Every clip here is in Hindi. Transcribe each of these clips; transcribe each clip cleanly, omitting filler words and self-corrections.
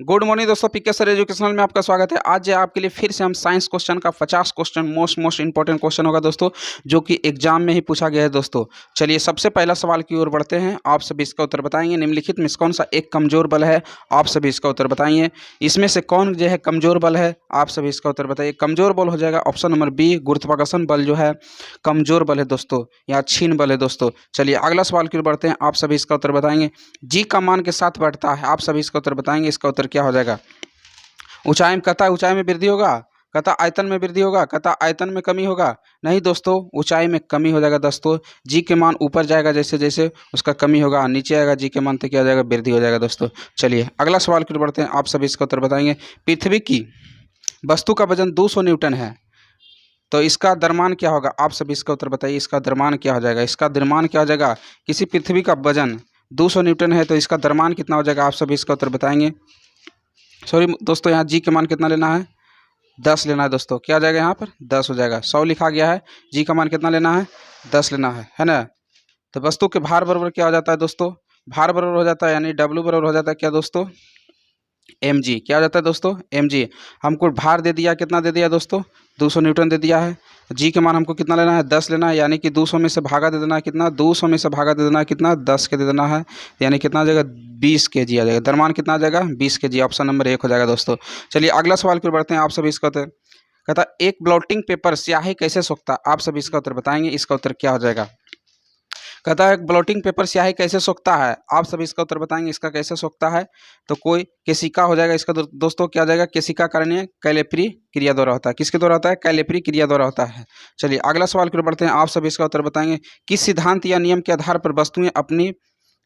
गुड मॉर्निंग दोस्तों, पीके सर एजुकेशनल में आपका स्वागत है। आज आपके लिए फिर से हम साइंस क्वेश्चन का 50 क्वेश्चन मोस्ट इंपॉर्टेंट क्वेश्चन होगा दोस्तों, जो कि एग्जाम में ही पूछा गया है दोस्तों। चलिए सबसे पहला सवाल की ओर बढ़ते हैं। आप सभी इसका उत्तर बताएंगे। निम्नलिखित में कौन सा एक कमजोर बल है? आप सभी इसका उत्तर बताइए। इसमें से कौन जो है कमजोर बल है? आप सभी इसका उत्तर बताइए। कमजोर बल हो जाएगा ऑप्शन नंबर बी, गुरुत्वाकर्षण बल जो है कमजोर बल है दोस्तों, या क्षीण बल है दोस्तों। चलिए अगला सवाल की ओर बढ़ते हैं। आप सभी इसका उत्तर बताएंगे। जी का मान के साथ बढ़ता है। आप सभी इसका उत्तर बताएंगे। इसका उत्तर क्या हो जाएगा? ऊंचाई में, कहता ऊंचाई में वृद्धि होगा, कहता आयतन में वृद्धि होगा, कहता आयतन में कमी होगा। नहीं दोस्तों, ऊंचाई में कमी हो जाएगा दोस्तों। जी के मान ऊपर जाएगा जैसे जैसे उसका कमी होगा, नीचे आएगा जी के मान तो क्या हो जाएगा? वृद्धि हो जाएगा दोस्तों। चलिए अगला सवाल की ओर बढ़ते हैं। आप सभी इसका उत्तर बताएंगे। पृथ्वी की वस्तु का वजन 200 न्यूटन है, तो इसका द्रव्यमान क्या होगा? आप सभी इसका उत्तर बताइए। इसका द्रव्यमान क्या हो जाएगा? इसका द्रव्यमान क्या हो जाएगा? किसी पृथ्वी का वजन 200 न्यूटन है, तो इसका द्रव्यमान कितना हो जाएगा? आप सभी इसका उत्तर बताएंगे। सॉरी दोस्तों, यहाँ जी के मान कितना लेना है? 10 लेना है दोस्तों। क्या आ जाएगा यहाँ पर? 10 हो जाएगा। 100 लिखा गया है, जी का मान कितना लेना है? 10 लेना है ना। तो वस्तु के भार बराबर क्या हो जाता है दोस्तों? भार बराबर हो जाता है, यानी डब्ल्यू बराबर हो जाता है क्या दोस्तों? M G. क्या हो जाता है दोस्तों? M G. हमको भार दे दिया, कितना दे दिया दोस्तों? 200 न्यूटन दे दिया है। जी के मान हमको कितना लेना है? 10 लेना है, यानी कि 200 में से भागा दे देना है कितना? 200 में से भागा दे देना है कितना? 10 के दे देना है, यानी कितना आ जाएगा? 20 kg आ जाएगा। द्रव्यमान कितना आ जाएगा? 20 kg। ऑप्शन नंबर 1 हो जाएगा दोस्तों। चलिए अगला सवाल की ओर बढ़ते हैं। आप सभी इसका उत्तर, कहता एक ब्लॉटिंग पेपर स्याही कैसे सोखता है? आप सभी इसका उत्तर बताएंगे। इसका उत्तर क्या हो जाएगा? कहता है ब्लॉटिंग पेपर स्याही कैसे सोखता है? आप सभी इसका उत्तर बताएंगे। इसका कैसे सोखता है? तो कोई केशिका हो जाएगा इसका दोस्तों। क्या हो जाएगा? केशिका कारणीय कैलेपरी क्रिया द्वारा होता है। किसके द्वारा होता है? कैलेपरी क्रिया द्वारा होता है। चलिए अगला सवाल की ओर बढ़ते हैं। आप सभी इसका उत्तर बताएंगे। किस सिद्धांत या नियम के आधार पर वस्तुएं अपनी,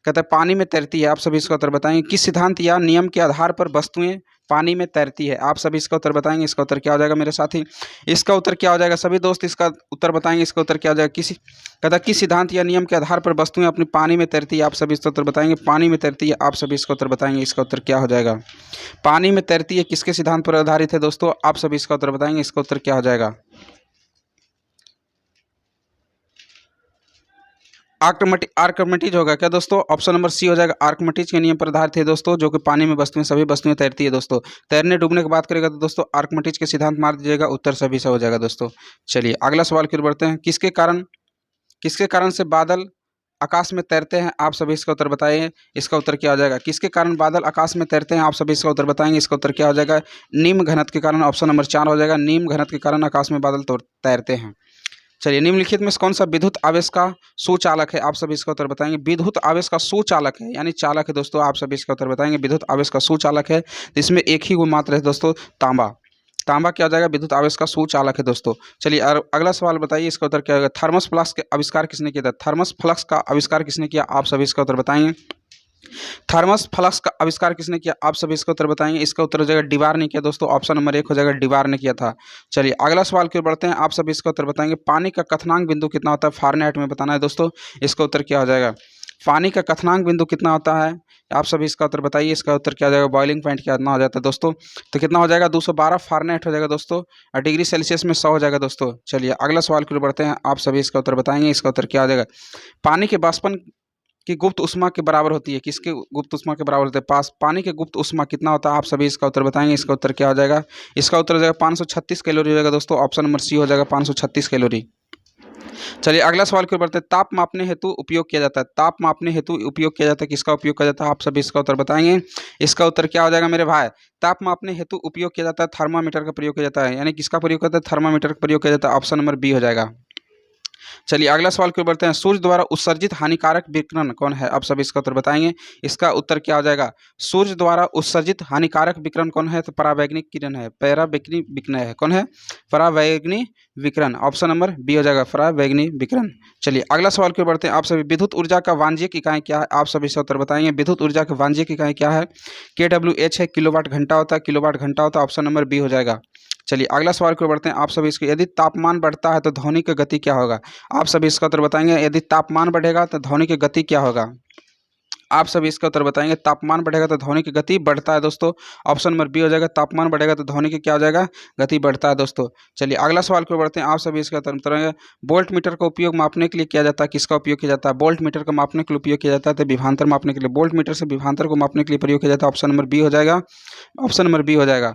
कहता है पानी में तैरती है? आप सभी इसका उत्तर बताएंगे। किस सिद्धांत या नियम के आधार पर वस्तुएं पानी में तैरती है? आप सभी इसका उत्तर बताएंगे। इसका उत्तर क्या हो जाएगा मेरे साथी? इसका उत्तर क्या हो जाएगा? सभी दोस्त इसका उत्तर बताएंगे। इसका उत्तर क्या हो जाएगा? कहता किस सिद्धांत या नियम के आधार पर वस्तुएं अपनी पानी में तैरती है? आप सभी इसका उत्तर बताएंगे। पानी में तैरती है। आप सभी इसका उत्तर बताएंगे। इसका उत्तर क्या हो जाएगा? पानी में तैरती है किसके सिद्धांत पर आधारित है दोस्तों? आप सभी इसका उत्तर बताएंगे। इसका उत्तर क्या हो जाएगा? आर्कमिटीज होगा क्या दोस्तों? ऑप्शन नंबर सी हो जाएगा। आर्कमिटीज के नियम पर आधारित है दोस्तों, जो कि पानी में वस्तुएं, सभी वस्तुएं तैरती है दोस्तों। तैरने डूबने की बात करेगा तो दोस्तों आर्कमिटीज के सिद्धांत मार दीजिएगा, उत्तर सभी से हो जाएगा दोस्तों। चलिए अगला सवाल की ओर बढ़ते हैं। किसके कारण से बादल आकाश में तैरते हैं? आप सभी इसका उत्तर बताइए। इसका उत्तर क्या हो जाएगा? किसके कारण बादल आकाश में तैरते हैं? आप सभी इसका उत्तर बताएंगे। इसका उत्तर क्या हो जाएगा? निम्न घनत्व के कारण। ऑप्शन नंबर 4 हो जाएगा। निम्न घनत्व के कारण आकाश में बादल तैरते हैं। चलिए निम्नलिखित में से कौन सा विद्युत आवेश का सुचालक है? आप सभी इसका उत्तर बताएंगे। विद्युत आवेश का सुचालक है, यानी चालक है दोस्तों। आप सभी इसका उत्तर बताएंगे। विद्युत आवेश का सुचालक है, इसमें एक ही गुण मात्र है दोस्तों, तांबा। तांबा क्या हो जाएगा? विद्युत आवेश का सुचालक है दोस्तों। चलिए अगला सवाल बताइए। इसका उत्तर क्या होगा? थर्मस फ्लक्स के आविष्कार किसने किया था? थर्मस फ्लक्स का आविष्कार किसने किया? आप सभी इसका उत्तर बताएंगे। थर्मस फ्लक्स का आविष्कार किसने किया? आप सभी इसका उत्तर बताएंगे। इसका उत्तर हो जाएगा डिवार ने किया दोस्तों। ऑप्शन नंबर 1 हो जाएगा। डिवार ने किया था। चलिए अगला सवाल की ओर बढ़ते हैं। आप सभी इसका उत्तर बताएंगे। पानी का क्वथनांक बिंदु कितना होता है? फ़ारेनहाइट में बताना है दोस्तों। इसका उत्तर क्या हो जाएगा? पानी का क्वथनांक बिंदु कितना होता है? आप सभी इसका उत्तर बताइए। इसका उत्तर क्या हो जाएगा? बॉइलिंग पॉइंट कितना हो जाता है दोस्तों? तो कितना हो जाएगा? 212 फ़ारेनहाइट हो जाएगा दोस्तों, और डिग्री सेल्सियस में 100 हो जाएगा दोस्तों। चलिए अगला सवाल की ओर बढ़ते हैं। आप सभी इसका उत्तर बताएंगे। इसका उत्तर क्या हो जाएगा? पानी के वाष्पन की गुप्त उष्मा के बराबर होती है। किसके गुप्त उष्मा के बराबर होते हैं? पानी के गुप्त उष्मा कितना होता है? आप सभी इसका उत्तर बताएंगे। इसका उत्तर क्या हो जाएगा? इसका उत्तर हो जाएगा 536 कैलोरी हो जाएगा दोस्तों। ऑप्शन नंबर सी हो जाएगा। 536 कैलोरी। चलिए अगला सवाल की ओर बढ़ते हैं। ताप मापने हेतु उपयोग किया जाता है। ताप मापने हेतु उपयोग किया जाता है, किसका उपयोग किया जाता है? आप सभी इसका उत्तर बताएंगे। इसका उत्तर क्या हो जाएगा मेरे भाई? ताप मापने हेतु उपयोग किया जाता है, थर्मामीटर का प्रयोग किया जाता है। यानी किसका प्रयोग करता है? थर्मामीटर का प्रयोग किया जाता है। ऑप्शन नंबर बी हो जाएगा। चलिए अगला सवाल की ओर बढ़ते हैं। सूर्य द्वारा उत्सर्जित हानिकारक विकिरण कौन है? आप सभी इसका उत्तर बताएंगे। इसका उत्तर क्या हो जाएगा? सूर्य द्वारा उत्सर्जित हानिकारक विकिरण कौन है? तो परावैंगनिक किरण है। परावैंगनिक विकिरण है। कौन है? परावैंगनिक विकिरण। ऑप्शन नंबर बी हो जाएगा। परावैंगनिक विकिरण। चलिए अगला सवाल की ओर बढ़ते हैं। आप सभी विद्युत ऊर्जा का वाणिज्यिक इकाई क्या है? आप सभी इसका उत्तर बताएंगे। विद्युत ऊर्जा की वाणिज्यिक इकाई क्या है? KWH है, किलोवाट घंटा होता है। किलोवाट घंटा होता है। ऑप्शन नंबर बी हो जाएगा। चलिए अगला सवाल की ओर बढ़ते हैं। आप सभी इसको, यदि तापमान बढ़ता है तो ध्वनि की गति क्या होगा? आप सभी इसका उत्तर बताएंगे। यदि तापमान बढ़ेगा तो ध्वनि की गति क्या होगा? आप सभी इसका उत्तर बताएंगे। तापमान बढ़ेगा तो ध्वनि की गति बढ़ता है दोस्तों। ऑप्शन नंबर बी हो जाएगा, तापमान बढ़ेगा तो ध्वनि की क्या हो जाएगा, गति बढ़ता है दोस्तों। चलिए अगला सवाल की ओर बढ़ते हैं। आप सभी इसका उत्तर बताएंगे। वोल्ट मीटर का उपयोग मापने के लिए किया जाता है, किसका उपयोग किया जाता है? वोल्ट मीटर को मापने के लिए उपयोग किया जाता है तो विभवांतर मापने के लिए। वोल्ट मीटर से विभवांतर को मापने के लिए प्रयोग किया जाता है। ऑप्शन नंबर बी हो जाएगा, ऑप्शन नंबर बी हो जाएगा।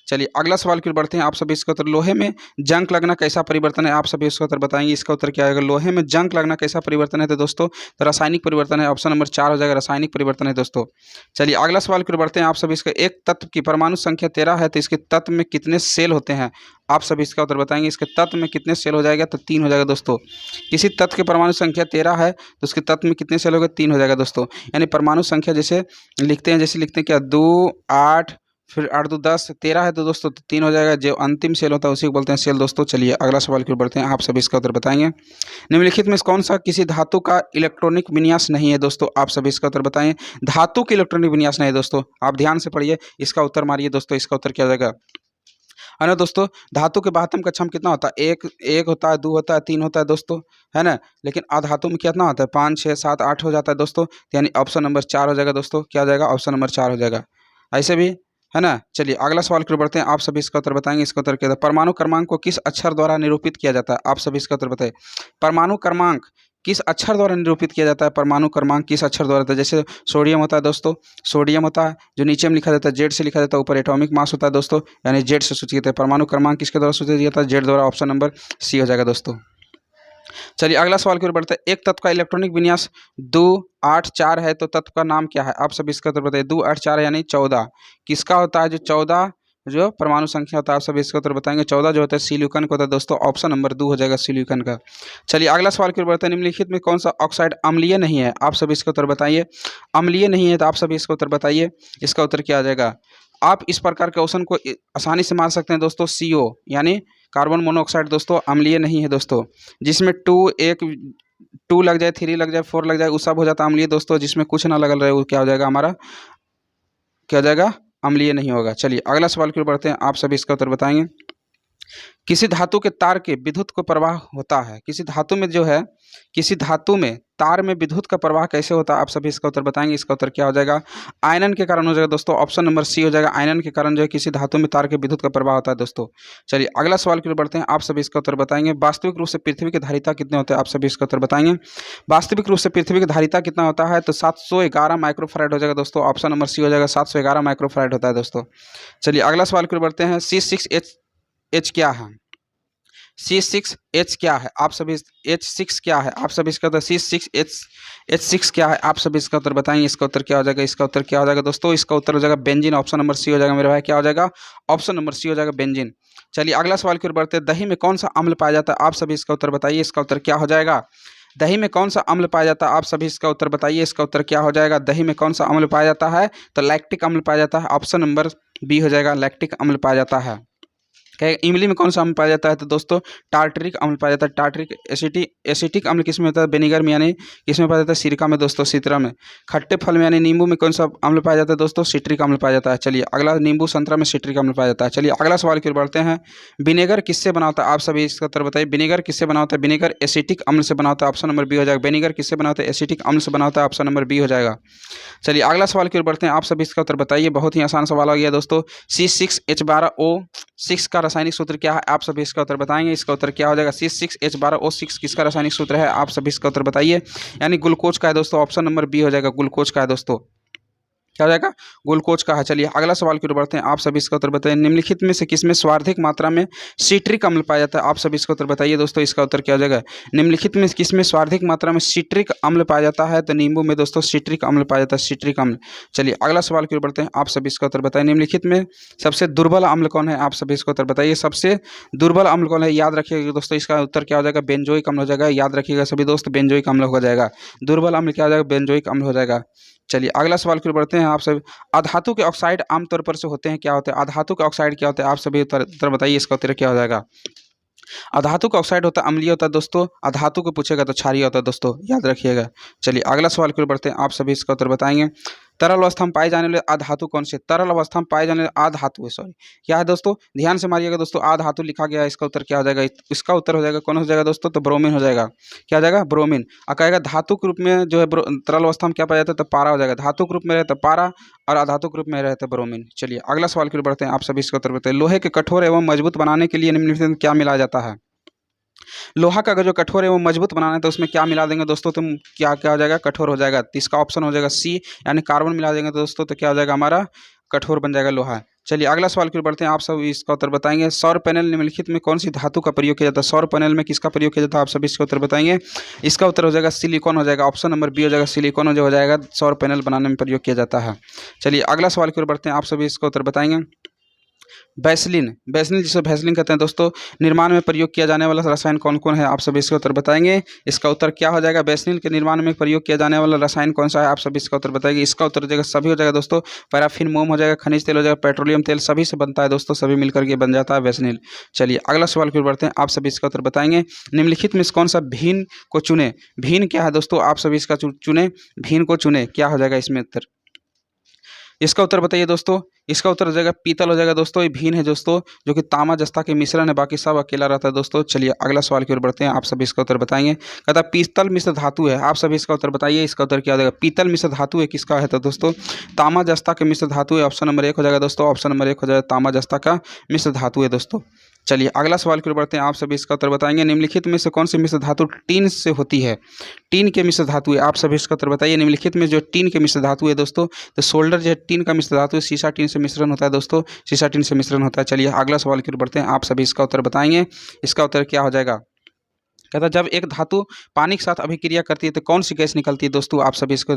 चलिए अगला सवाल की ओर बढ़ते हैं। आप सभी इसका उत्तर। लोहे में जंग लगना कैसा परिवर्तन है? आप सभी इसका उत्तर बताएंगे। इसका उत्तर क्या आएगा? लोहे में जंग लगना कैसा परिवर्तन है तो दोस्तों तो रासायनिक परिवर्तन है। ऑप्शन नंबर 4 हो जाएगा, रासायनिक परिवर्तन है दोस्तों। चलिए अगला सवाल की ओर बढ़ते हैं। आप सभी इसका। एक तत्व की परमाणु संख्या 13 है तो इसके तत्व में कितने सेल होते हैं? आप सभी इसका उत्तर बताएंगे। इसके तत्व में कितने सेल हो जाएगा तो 3 हो जाएगा दोस्तों। किसी तत्व की परमाणु संख्या 13 है तो उसके तत्व में कितने सेल होगा? 3 हो जाएगा दोस्तों। यानी परमाणु संख्या जैसे लिखते हैं क्या 2 8 फिर 8 2 10 13 है तो दोस्तों 3 हो जाएगा। जो अंतिम सेल होता है उसी को बोलते हैं सेल दोस्तों। चलिए अगला सवाल की ओर बढ़ते हैं। आप सभी इसका उत्तर बताएंगे। निम्नलिखित में कौन सा किसी धातु का इलेक्ट्रॉनिक विन्यास नहीं है दोस्तों? आप सभी इसका उत्तर बताएं। धातु की इलेक्ट्रॉनिक विन्यास नहीं है दोस्तों। आप ध्यान से पढ़िए, इसका उत्तर मारिए दोस्तों। इसका उत्तर क्या हो जाएगा? है ना दोस्तों। धातु के बाह्यतम कक्षम कितना होता है? एक होता है, 2 होता है, 3 होता है दोस्तों, है ना। लेकिन अधातु में कितना होता है? 5 6 7 8 हो जाता है दोस्तों। यानी ऑप्शन नंबर 4 हो जाएगा दोस्तों। क्या हो जाएगा? ऑप्शन नंबर 4 हो जाएगा। ऐसे भी है ना। चलिए अगला सवाल की ओर बढ़ते हैं। आप सभी इसका उत्तर बताएंगे। इसका उत्तर क्या है? परमाणु क्रमांक को किस अक्षर द्वारा निरूपित किया जाता है? आप सभी इसका उत्तर बताइए। परमाणु क्रमांक किस अक्षर द्वारा निरूपित किया जाता है? परमाणु क्रमांक किस अक्षर द्वारा होता है? जैसे सोडियम होता है दोस्तों, सोडियम होता है जो नीचे में लिखा जाता है जेड से लिखा जाता है, ऊपर एटॉमिक मास होता है दोस्तों, यानी जेड से सूचित है। परमाणु क्रमांक किसके द्वारा सूचित जाता है? जेड द्वारा। ऑप्शन नंबर सी हो जाएगा दोस्तों। चलिए अगला सवाल की ओर बढ़ते हैं। एक तत्व का इलेक्ट्रॉनिक विन्यास 2 8 4 है तो तत्व का नाम क्या है? आप सभी इसका उत्तर बताइए। 2 8 4 यानी 14 किसका होता है? जो 14 जो परमाणु संख्या होता है। आप सभी इसका उत्तर बताएंगे। 14 जो होता है सिलिकॉन का होता है दोस्तों। ऑप्शन नंबर 2 हो जाएगा सिलिकॉन का। चलिए अगला सवाल की ओर बढ़ते हैं। निम्नलिखित में कौन सा ऑक्साइड अम्लीय नहीं है? आप सभी इसका उत्तर बताइए। अम्लीय नहीं है तो आप सभी इसका उत्तर बताइए। इसका उत्तर क्या आ जाएगा? आप इस प्रकार के क्वेश्चन को आसानी से मार सकते हैं दोस्तों। CO यानी कार्बन मोनोऑक्साइड दोस्तों अम्लीय नहीं है दोस्तों। जिसमें 2 लग जाए, 3 लग जाए, 4 लग जाए, वो सब हो जाता है अम्लीय दोस्तों। जिसमें कुछ ना लगल रहे वो क्या हो जाएगा? हमारा क्या हो जाएगा? अम्लीय नहीं होगा। चलिए अगला सवाल की ओर बढ़ते हैं। आप सभी इसका उत्तर बताएंगे। किसी धातु के तार के विद्युत का प्रवाह होता है? किसी धातु में जो है, किसी धातु में तार में विद्युत का प्रवाह कैसे होता है? आप सभी इसका उत्तर बताएंगे। इसका उत्तर क्या हो जाएगा? आयनन के कारण हो जाएगा दोस्तों। ऑप्शन नंबर सी हो जाएगा। आयनन के कारण जो है किसी धातु में तार के विद्युत का प्रवाह होता है दोस्तों। चलिए अगला सवाल की ओर बढ़ते हैं। आप सभी इसका उत्तर बताएंगे। वास्तविक रूप से पृथ्वी की धारिता कितने होते हैं? आप सभी इसका उत्तर बताएंगे। वास्तविक रूप से पृथ्वी की धारिता कितना होता है तो 711 माइक्रोफैराड हो जाएगा दोस्तों। ऑप्शन नंबर सी हो जाएगा। 711 माइक्रोफैराड होता है दोस्तों। चलिए अगला सवाल की ओर बढ़ते हैं। C6H क्या है? C6H क्या है? आप सभी H6 क्या है? आप सभी इसका उत्तर H6 क्या है? आप सभी इसका उत्तर बताएंगे। इसका उत्तर क्या हो जाएगा? इसका उत्तर क्या हो जाएगा दोस्तों? इसका उत्तर हो जाएगा बेंजीन। ऑप्शन नंबर सी हो जाएगा मेरे भाई। क्या हो जाएगा? ऑप्शन नंबर सी हो जाएगा बेंजीन। चलिए अगला सवाल की ओर बढ़ते हैं। दही में कौन सा अम्ल पाया जाता है? आप सभी इसका उत्तर बताइए। इसका उत्तर क्या हो जाएगा? दही में कौन सा अम्ल पाया जाता है? आप सभी इसका उत्तर बताइए। इसका उत्तर क्या हो जाएगा? दही में कौन सा अम्ल पाया जाता है तो लैक्टिक अम्ल पाया जाता है। ऑप्शन नंबर बी हो जाएगा। लैक्टिक अम्ल पाया जाता है। क्या इमली में कौन सा अम्ल पाया जाता है तो दोस्तों टार्टरिक अम्ल पाया जाता है। टार्टरिक एसिटिक अम्ल किसमें होता है? विनेगर में, यानी किसमें पाया जाता है? सिरका में दोस्तों, सितरा में। खट्टे फल में यानी नींबू में कौन सा अम्ल पाया जाता है दोस्तों? सिट्रिक अम्ल पाया जाता है। चलिए अगला, नींबू संतरा में सिट्रिक अम्ल पाया जाता है। चलिए अगला सवाल की ओर बढ़ते हैं। विनेगर किससे बना होता है? आप सभी इसका उत्तर बताइए। विनेगर किससे बना होता है? विनेगर एसिटिक अम्ल से बना होता है। ऑप्शन नंबर बी हो जाएगा। विनेगर किससे बना होता है? एसिटिक अम्ल से बना होता है। ऑप्शन नंबर बी हो जाएगा। चलिए अगला सवाल की ओर बढ़ते हैं। आप सभी इसका उत्तर बताइए। बहुत ही आसान सवाल आ गया दोस्तों। C6H12O6 का रासायनिक सूत्र क्या है? आप सभी इसका उत्तर बताएंगे। इसका उत्तर क्या हो जाएगा? C6H12O6 किसका रासायनिक सूत्र है? आप सभी इसका उत्तर बताइए। यानी ग्लूकोज का है दोस्तों। ऑप्शन नंबर बी हो जाएगा। ग्लूकोज का है दोस्तों। क्या हो जाएगा? ग्लूकोज का है। चलिए अगला सवाल की ओर बढ़ते हैं। आप सभी इसका उत्तर बताइए। निम्नलिखित में से किसमें सर्वाधिक मात्रा में सिट्रिक अम्ल पाया जाता है? आप सभी इसका उत्तर बताइए दोस्तों। इसका उत्तर क्या हो जाएगा? निम्नलिखित में किसमें सर्वाधिक मात्रा में सिट्रिक अम्ल पाया जाता है तो नींबू में दोस्तों सिट्रिक अम्ल पाया जाता है। सिट्रिक अम्ल। चलिए अगला सवाल की ओर बढ़ते हैं। आप सभी इसका उत्तर बताइए। निम्नलिखित में सबसे दुर्बल अम्ल कौन है? आप सभी इसका उत्तर बताइए। सबसे दुर्बल अम्ल कौन है? याद रखिएगा दोस्तों। इसका उत्तर क्या हो जाएगा? बेंजोइक अम्ल हो जाएगा। याद रखिएगा सभी दोस्त, बेंजोइक अम्ल हो जाएगा। दुर्बल अम्ल क्या हो जाएगा? बेंजोइक अम्ल हो जाएगा। चलिए अगला सवाल की ओर बढ़ते हैं। आप सभी अधातु के ऑक्साइड आमतौर पर से होते हैं, क्या होते हैं? अधातु के ऑक्साइड क्या होते हैं? आप सभी उत्तर बताइए। इसका उत्तर क्या हो जाएगा? अधातु का ऑक्साइड होता है अम्लीय होता है दोस्तों। अधातु को पूछेगा तो क्षारीय होता है दोस्तों, याद रखिएगा। चलिए अगला सवाल की ओर बढ़ते हैं। आप सभी इसका उत्तर बताएंगे। तरल अवस्था में पाए जाने वाले अधातु कौन से? तरल अवस्था में पाए जाने वाले अधातु है, सॉरी क्या है दोस्तों, ध्यान से मारिएगा दोस्तों, अधातु लिखा गया है, इसका उत्तर क्या हो जाएगा? इसका उत्तर हो जाएगा कौन हो जाएगा दोस्तों? तो ब्रोमीन हो जाएगा। क्या हो जाएगा? ब्रोमीन। और कहेगा धातु के रूप में जो है तरल अवस्था में क्या पाया जाता है? तो पारा हो जाएगा। धातु के रूप में रहता है पारा और अधातु के रूप में रहता है ब्रोमीन। चलिए अगला सवाल की ओर बढ़ते हैं, आप सभी इसका उत्तर बताइए। लोहे के कठोर एवं मजबूत बनाने के लिए निम्नलिखित में क्या मिलाया जाता है? लोहा का अगर जो कठोर एवं मजबूत बनाना है तो उसमें क्या मिला देंगे दोस्तों? तुम क्या क्या हो जाएगा? कठोर हो जाएगा। तो इसका ऑप्शन हो जाएगा सी, यानी कार्बन मिला देंगे तो दोस्तों तो क्या हो जाएगा? हमारा कठोर बन जाएगा लोहा। चलिए अगला सवाल की ओर बढ़ते हैं, आप सब इसका उत्तर बताएंगे। सौर पैनल निम्नलिखित में कौन सी धातु का प्रयोग किया जाता है? सौर पैनल में किसका प्रयोग किया जाता है? आप सभी इसका उत्तर बताएंगे। इसका उत्तर हो जाएगा सिलिकॉन हो जाएगा। ऑप्शन नंबर बी हो जाएगा, सिलिकॉन जो हो जाएगा सौर पैनल बनाने में प्रयोग किया जाता है। चलिए अगला सवाल की ओर बढ़ते हैं, आप सभी इसका उत्तर बताएंगे। वैसलीन, वैसलीन जिसे वैसलीन कहते हैं दोस्तों, निर्माण में प्रयोग किया जाने वाला रसायन कौन कौन है? आप सभी इसका उत्तर बताएंगे। इसका उत्तर क्या हो जाएगा? वैसलीन के निर्माण में प्रयोग किया जाने वाला रसायन कौन सा है? आप सभी इसका उत्तर बताएंगे। इसका उत्तर हो जाएगा सभी हो जाएगा दोस्तों। पैराफिन, मोम हो जाएगा, खनिज तेल हो जाएगा, पेट्रोलियम तेल, सभी से बनता है दोस्तों, सभी मिलकर के बन जाता है वैसलीन। चलिए अगला सवाल की ओर बढ़ते हैं, आप सभी इसका उत्तर बताएंगे। निम्नलिखित में कौन सा भीन को चुने? भीन क्या है दोस्तों? आप सभी इसका चुने, भीन को चुने, क्या हो जाएगा इसमें उत्तर? इसका उत्तर बताइए दोस्तों। इसका उत्तर हो जाएगा पीतल हो जाएगा दोस्तों। ये भीन है दोस्तों, जो कि तामा जस्ता के मिश्रण है, बाकी सब अकेला रहता है दोस्तों। चलिए अगला सवाल की ओर बढ़ते हैं, आप सभी इसका उत्तर बताएंगे। कहता है पीतल मिश्र धातु है, आप सभी इसका उत्तर बताइए। इसका उत्तर क्या हो जाएगा? पीतल मिश्र धातु है, किसका है तो दोस्तों? तामा जस्ता के मिश्र धातु है। ऑप्शन नंबर 1 हो जाएगा दोस्तों। ऑप्शन नंबर 1 हो जाएगा तामा जस्ता का मिश्र धातु है दोस्तों। चलिए अगला सवाल की ओर बढ़ते हैं, आप सभी इसका उत्तर बताएंगे। निम्नलिखित में से कौन सी मिश्र धातु टीन से होती है? टीन के मिश्र धातु है, आप सभी इसका उत्तर बताइए। निम्नलिखित में जो टीन के मिश्र धातु है दोस्तों, तो सोल्डर जो है टीन का मिश्र धातु है, शीशा टीन से मिश्रण होता है दोस्तों, शीशा टीन से मिश्रण होता है। चलिए अगला सवाल की ओर बढ़ते हैं, आप सभी इसका उत्तर बताएंगे। इसका उत्तर क्या हो जाएगा? कहता है जब एक धातु पानी के साथ अभिक्रिया करती है तो कौन सी गैस निकलती है दोस्तों? आप सभी इसको,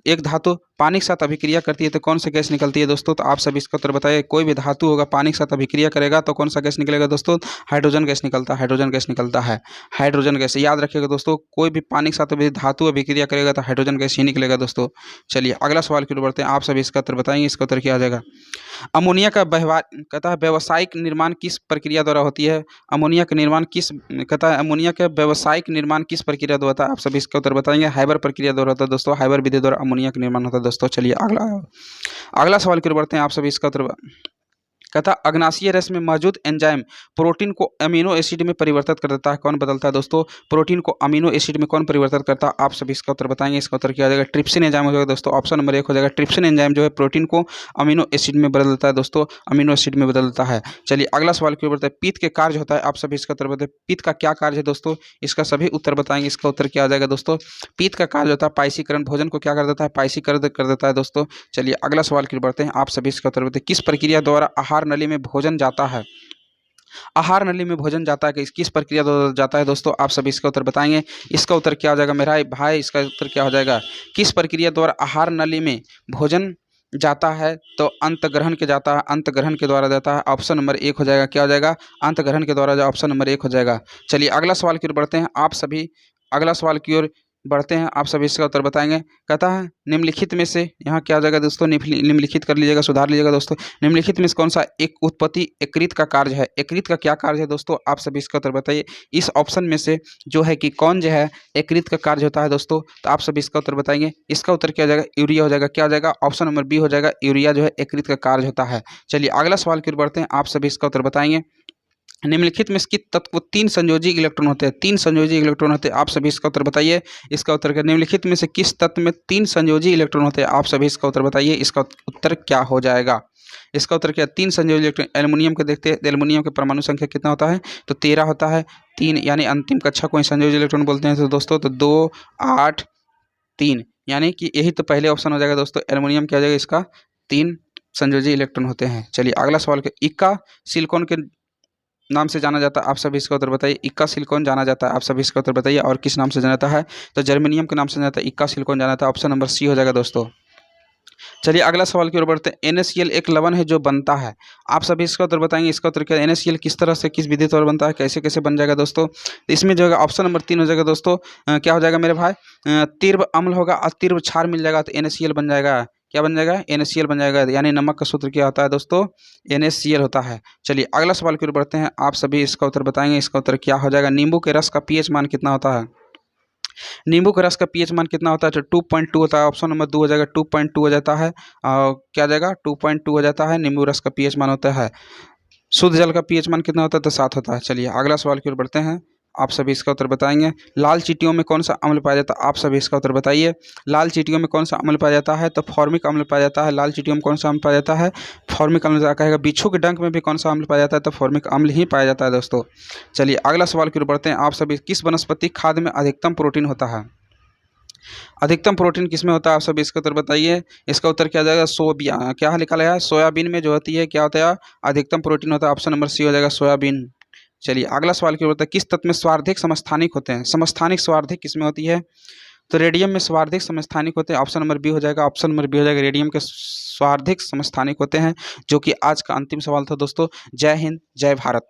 एक धातु पानी के साथ अभिक्रिया करती है तो कौन सी गैस निकलती है दोस्तों? तो आप सभी इसका उत्तर बताइए। कोई भी धातु होगा पानी के साथ अभिक्रिया करेगा तो कौन सा गैस निकलेगा दोस्तों? हाइड्रोजन गैस निकलता है, हाइड्रोजन गैस निकलता है, हाइड्रोजन गैस। याद रखिएगा दोस्तों, कोई भी पानी के साथ धातु अभिक्रिया करेगा तो हाइड्रोजन गैस ही निकलेगा दोस्तों। चलिए अगला सवाल की ओर बढ़ते हैं, आप सभी इसका उत्तर बताएंगे। इसका उत्तर क्या आ जाएगा? अमोनिया का व्यवहार, कहता है व्यावसायिक निर्माण किस प्रक्रिया द्वारा होती है? अमोनिया का निर्माण किस, कहता है अमोनिया का व्यावसायिक निर्माण किस प्रक्रिया द्वारा होता है? आप सभी इसका उत्तर बताएंगे। हाइबर प्रक्रिया द्वारा होता है दोस्तों, हाइबर विधि द्वारा अमोनिया का निर्माण होता है दोस्तों। चलिए अगला सवाल की ओर बढ़ते हैं, आप सभी इसका उत्तर। कहता अग्नाशयी रस में मौजूद एंजाइम प्रोटीन को अमीनो एसिड में परिवर्तित कर देता है, कौन बदलता है दोस्तों? प्रोटीन को अमीनो एसिड में कौन परिवर्तित करता है? आप सभी इसका उत्तर बताएंगे। इसका उत्तर क्या हो जाएगा? ट्रिप्सिन एंजाइम हो जाएगा दोस्तों। ऑप्शन नंबर 1 हो जाएगा, ट्रिप्सिन एंजाइम जो है प्रोटीन को अमीनो एसिड में बदल देता है दोस्तों, अमीनो एसिड में बदल देता है। चलिए अगला सवाल की ओर बढ़ते हैं, पित्त के कार्य होता है, आप सभी इसका उत्तर बताएं। पित्त का क्या कार्य है दोस्तों? इसका सभी उत्तर बताएंगे। इसका उत्तर क्या आ जाएगा दोस्तों? पित्त का कार्य होता है पाइसीकरण, भोजन को क्या कर देता है? पाइसीकरण कर देता है दोस्तों। चलिए अगला सवाल की ओर बढ़ते हैं, आप सभी इसका उत्तर बताएं। किस प्रक्रिया द्वारा आहार नली में भोजन जाता है? आहार नली में भोजन जाता है किस प्रक्रिया द्वारा जाता है दोस्तों? आप सभी इसका उत्तर बताएंगे। इसका उत्तर क्या हो जाएगा मेरा भाई? इसका उत्तर क्या हो जाएगा? किस प्रक्रिया द्वारा आहार नली में भोजन जाता है? तो अंतग्रहण के जाता है, अंतग्रहण के द्वारा जाता है। ऑप्शन नंबर 1 हो जाएगा, क्या हो जाएगा? अंतग्रहण के द्वारा, ऑप्शन नंबर 1 हो जाएगा। चलिए अगला सवाल की ओर बढ़ते हैं, आप सभी अगला सवाल की ओर बढ़ते हैं, आप सभी इसका उत्तर बताएंगे। कहता है निम्नलिखित में से, यहाँ क्या हो जाएगा दोस्तों? निम्नलिखित कर लीजिएगा, सुधार लीजिएगा दोस्तों। निम्नलिखित में से कौन सा एक उत्पत्ति एकृत का कार्य है? एकृत का क्या कार्य है दोस्तों? आप सभी इसका उत्तर बताइए। इस ऑप्शन में से जो है कि कौन जो है एकृत का कार्य होता है दोस्तों? तो आप सभी इसका उत्तर बताएंगे। इसका उत्तर क्या हो जाएगा? यूरिया हो जाएगा। क्या हो जाएगा? ऑप्शन नंबर बी हो जाएगा, यूरिया जो है एकृत का कार्य होता है। चलिए अगला सवाल की ओर बढ़ते हैं, आप सभी इसका उत्तर बताएंगे। निम्नलिखित में किस तत्व 3 संयोजी इलेक्ट्रॉन होते हैं? 3 संयोजी इलेक्ट्रॉन होते हैं, आप सभी इसका उत्तर बताइए। इसका उत्तर क्या? निम्नलिखित में से किस तत्व में 3 संयोजी इलेक्ट्रॉन होते हैं? आप सभी इसका उत्तर बताइए। इसका उत्तर क्या हो जाएगा? इसका उत्तर क्या? 3 संयोजी इलेक्ट्रॉन। एल्युमिनियम को देखते हैं, एल्युमिनियम के परमाणु संख्या कितना होता है? तो 13 होता है। 3 यानी अंतिम कक्षा को संयोजी इलेक्ट्रॉन बोलते हैं तो दोस्तों, तो 2 8 3, यानी कि यही तो पहले ऑप्शन हो जाएगा दोस्तों। एल्युमिनियम क्या हो जाएगा? इसका 3 संयोजी इलेक्ट्रॉन होते हैं। चलिए अगला सवाल के, इक्का सिलिकॉन के नाम से जाना जाता है, आप सभी इसका उत्तर बताइए। इक्का सिलिकॉन जाना जाता है, आप सभी इसका उत्तर बताइए। और किस नाम से जाना जाता है? तो जर्मेनियम के नाम से जाना जाता है, इक्का सिलिकॉन जाना जाता है। ऑप्शन नंबर सी हो जाएगा दोस्तों। चलिए अगला सवाल की ओर बढ़ते हैं। NaCl एक लवण है जो बनता है, आप सभी इसका उत्तर बताएंगे। इसका उत्तर क्या? NaCl किस तरह से, किस विधि द्वारा बनता है, कैसे कैसे बन जाएगा दोस्तों? तो इसमें जो है ऑप्शन नंबर 3 हो जाएगा दोस्तों। क्या हो जाएगा मेरे भाई? तीव्र अम्ल होगा और तीव्र क्षार मिल जाएगा तो NaCl बन जाएगा। क्या बन जाएगा? NaCl बन जाएगा। यानी नमक का सूत्र क्या होता है दोस्तों? NaCl होता है। चलिए अगला सवाल की ओर बढ़ते हैं, आप सभी इसका उत्तर बताएंगे। इसका उत्तर क्या हो जाएगा? नींबू के रस का pH मान कितना होता है? नींबू के रस का पीएच मान कितना होता है? तो 2.2 होता है। ऑप्शन नंबर 2 हो जाएगा, 2.2 हो जाता है। क्या आ जाएगा? 2.2 हो जाता है। नींबू रस का पीएच मान होता है। शुद्ध जल का पीएच मान कितना होता है? तो 7 होता है। चलिए अगला सवाल की ओर बढ़ते हैं। आप सभी इसका उत्तर बताएंगे। लाल चींटियों में कौन सा अम्ल पाया जाता है? आप सभी इसका उत्तर बताइए। लाल चींटियों में कौन सा अम्ल पाया जाता है? तो फॉर्मिक अम्ल पाया जाता है। लाल चींटियों में कौन सा अम्ल पाया जाता है? फॉर्मिक अम्ल कहेगा। बिच्छू के डंक में भी कौन सा अम्ल पाया जाता है? तो फॉर्मिक अम्ल ही पाया जाता है दोस्तों। चलिए अगला सवाल की ओर बढ़ते हैं। आप सभी, किस वनस्पति खाद्य में अधिकतम प्रोटीन होता है? अधिकतम प्रोटीन किसमें होता है? आप सब इसका उत्तर बताइए। इसका उत्तर क्या जाएगा? क्या लिखा है? सोयाबीन में जो होती है, क्या होता है? अधिकतम प्रोटीन होता है। ऑप्शन नंबर सी हो जाएगा, सोयाबीन। चलिए अगला सवाल क्या होता है? किस तत्व में स्वार्धिक समस्थानिक होते हैं? समस्थानिक स्वार्धिक किसमें होती है? तो रेडियम में स्वार्धिक समस्थानिक होते हैं। ऑप्शन नंबर बी हो जाएगा। ऑप्शन नंबर बी हो जाएगा, रेडियम के स्वार्धिक समस्थानिक होते हैं। जो कि आज का अंतिम सवाल था दोस्तों। जय हिंद, जय भारत।